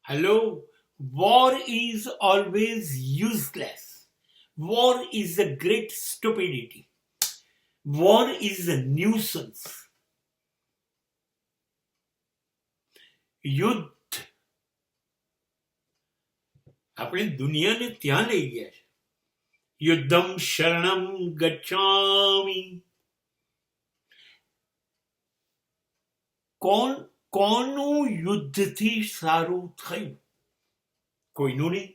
Hello, war is always useless. War is a great stupidity. War is a nuisance. યુદ્ધ આપણે દુનિયાને ત્યાં લઈ ગયા છે. યુદ્ધમ શરણમ ગચ્છામિ. કોનું યુદ્ધથી સારું થયું? કોઈનું નહીં.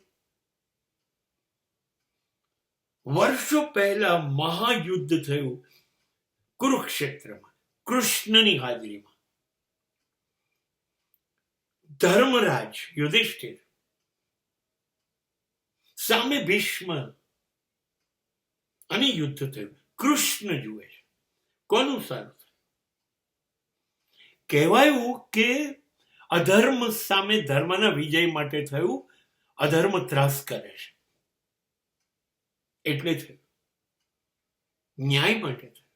વર્ષો પહેલા મહાયુદ્ધ થયું કુરુક્ષેત્રમાં, કૃષ્ણની હાજરીમાં. ધર્મરાજ યુધિષ્ઠિર સામે ભીષ્મ અને યુદ્ધ થયું. કૃષ્ણ જુએ છે કોનું સારું થયું. કહેવાયું કે અધર્મ સામે ધર્મના વિજય માટે થયું. અધર્મ ત્રાસ કરે છે એટલે થયું. ન્યાય માટે થયું.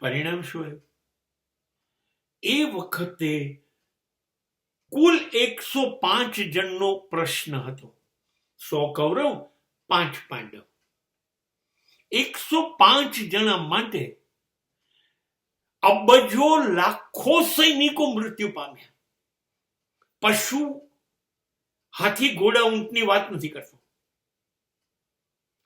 પરિણામ શું આવ્યું? એ વખતે કુલ 105 જણનો પ્રશ્ન હતો. 100 કૌરવ 5 પાંડવ. 105 જણા માટે અબજો લાખો સૈનિકો મૃત્યુ પામ્યા. પશુ, હાથી, ઘોડા, ઊંટની વાત નથી કરતો.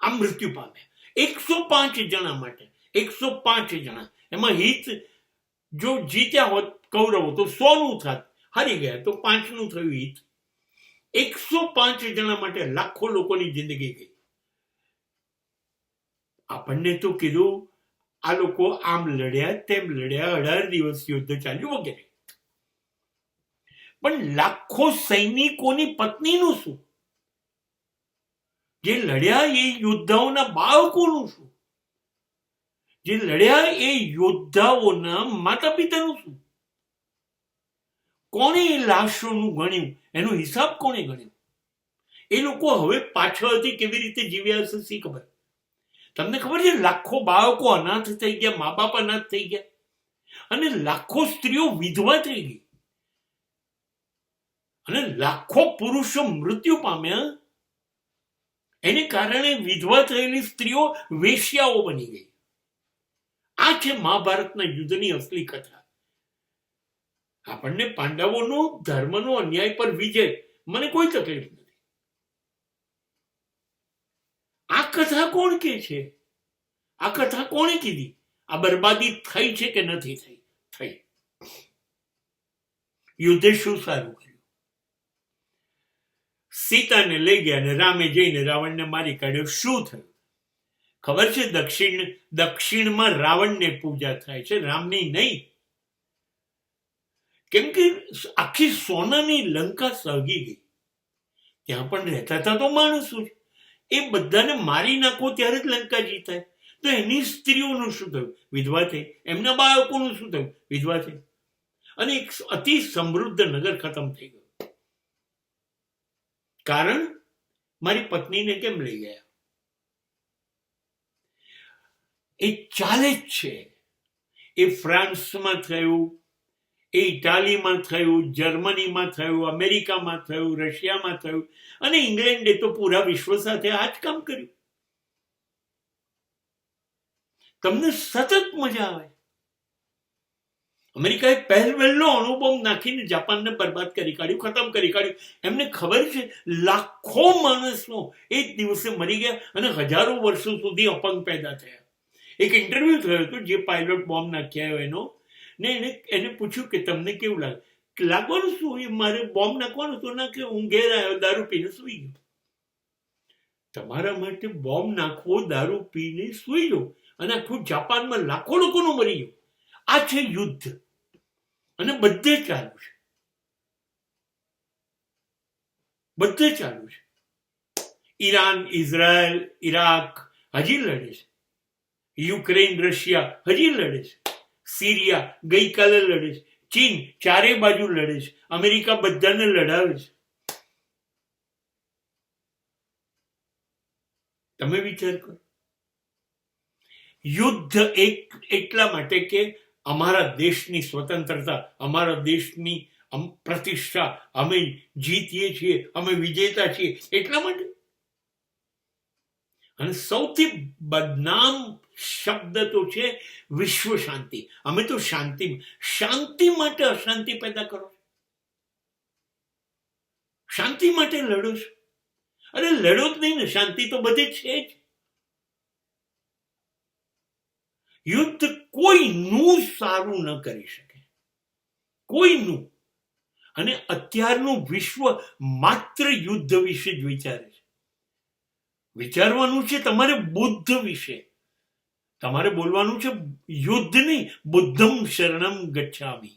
આ મૃત્યુ પામ્યા 105 જણા માટે. 105 જણા. એમાં હિત જો જીત્યા હોત કૌરવો તો 100 નું થાત. હારી ગયા તો 5 નું થયું હિત. 105 જણા માટે લાખો લોકોની જિંદગી ગઈ. આપણને તો કીધું આ લોકો આમ લડ્યા તેમ લડ્યા, 18 દિવસ યુદ્ધ ચાલ્યું વગેરે. પણ લાખો સૈનિકોની પત્નીનું શું? જે લડ્યા એ યોદ્ધાઓના બાળકોનું શું? જે લડ્યા એ યોદ્ધાઓના માતા પિતાનું શું? કોણે એ લાશોનું ગણ્યું? એનો હિસાબ કોણે ગણ્યો? એ લોકો હવે પાછળથી કેવી રીતે જીવ્યા હશે શી ખબર. તમને ખબર છે લાખો બાળકો અનાથ થઈ ગયા, મા બાપ અનાથ થઈ ગયા, અને લાખો સ્ત્રીઓ વિધવા થઈ ગઈ, અને લાખો પુરુષો મૃત્યુ પામ્યા. એને કારણે વિધવા થયેલી સ્ત્રીઓ વેશ્યાઓ બની ગઈ. આ છે મહાભારતના યુદ્ધની અસલી કથા. આપણને પાંડવોનો ધર્મનો અન્યાય પર વિજય મને કોઈ તકલીફ નથી. આ કથા કોણ કે છે? આ કથા કોણે કીધી? આ બરબાદી થઈ છે કે નથી થઈ? થઈ. યુદ્ધે શું સારું કર્યું? સીતાને લઈ ગયા અને રામે જઈને રાવણને મારી કાઢ્યો. શું થયું ખબર છે? દક્ષિણમાં રાવણને પૂજા થાય છે, રામની નહીં. કેમ કે આખી સોનાની લંકા સળગી ગઈ. ત્યાં પણ રહેતા હતા તો માણસો છે. એ બધાને મારી નાખો ત્યારે જ લંકા જીતાય. તો એની સ્ત્રીઓનું શું થયું? વિધવા થઈ. એમના બાળકોનું શું થયું? વિધવા થઈ. અને એક અતિ સમૃદ્ધ નગર ખતમ થઈ ગયું. કારણ મારી પત્નીને કેમ લઈ ગયા? એ ચાલે જ છે. એ ફ્રાન્સમાં થયું, એ ઇટાલીમાં થયું, જર્મનીમાં થયું, અમેરિકામાં થયું, રશિયામાં થયું, અને ઇંગ્લેન્ડે તો પૂરા વિશ્વ સાથે આ જ કામ કર્યું. તમને સતત મજા આવે. અમેરિકાએ પહેલો અણુબોમ્બ નાખીને જાપાનને બરબાદ કરી કાઢ્યું, ખતમ કરી કાઢ્યું. એમને ખબર છે લાખો માણસો એક દિવસે મરી ગયા અને હજારો વર્ષો સુધી અપંગ પેદા થયા. એક ઇન્ટરવ્યુ થયો હતો જે પાયલોટ બોમ્બ નાખ્યા એનો, ને એને પૂછ્યું કે તમને કેવું લાગે? લાગવાનું શું? એ મારે બોમ્બ નાખવાનું તો નાખે. હું ઘેર આવ્યો, દારૂ પીને સુઈ ગયો. તમારા માટે બોમ્બ નાખવો, દારૂ પીને સુઈ ગયો, અને આખું જાપાનમાં લાખો લોકોનું મરી ગયું. આ છે યુદ્ધ. અને બધે ચાલુ છે. બધે ચાલુ છે. ઈરાન, ઇઝરાયલ, ઇરાક હજી લડે છે. યુક્રેન, રશિયા હજી લડે છે. સિરિયા ગઈકાલે લડે છે. ચીન ચારે બાજુ લડે છે. અમેરિકા બધાને લડાવે છે. તમે વિચાર કરો. યુદ્ધ એટલા માટે કે અમારા દેશની સ્વતંત્રતા, અમારા દેશની પ્રતિષ્ઠા, અમે જીતીએ છીએ, અમે વિજેતા છીએ એટલા માટે. અને સૌથી બદનામ શબ્દ તો છે વિશ્વ શાંતિ. અમે તો શાંતિ માટે અશાંતિ પેદા કરો, શાંતિ માટે લડો છો. અરે લડો જ નહીં ને, શાંતિ તો બધી છે જ. યુદ્ધ કોઈનું સારું ન કરી શકે, કોઈનું. અને અત્યારનું વિશ્વ માત્ર યુદ્ધ વિશે જ વિચારે છે. વિચારવાનું છે તમારે બુદ્ધ વિશે. તમારે બોલવાનું છે યુદ્ધ નહીં, બુદ્ધમ શરણમ ગચ્છામિ.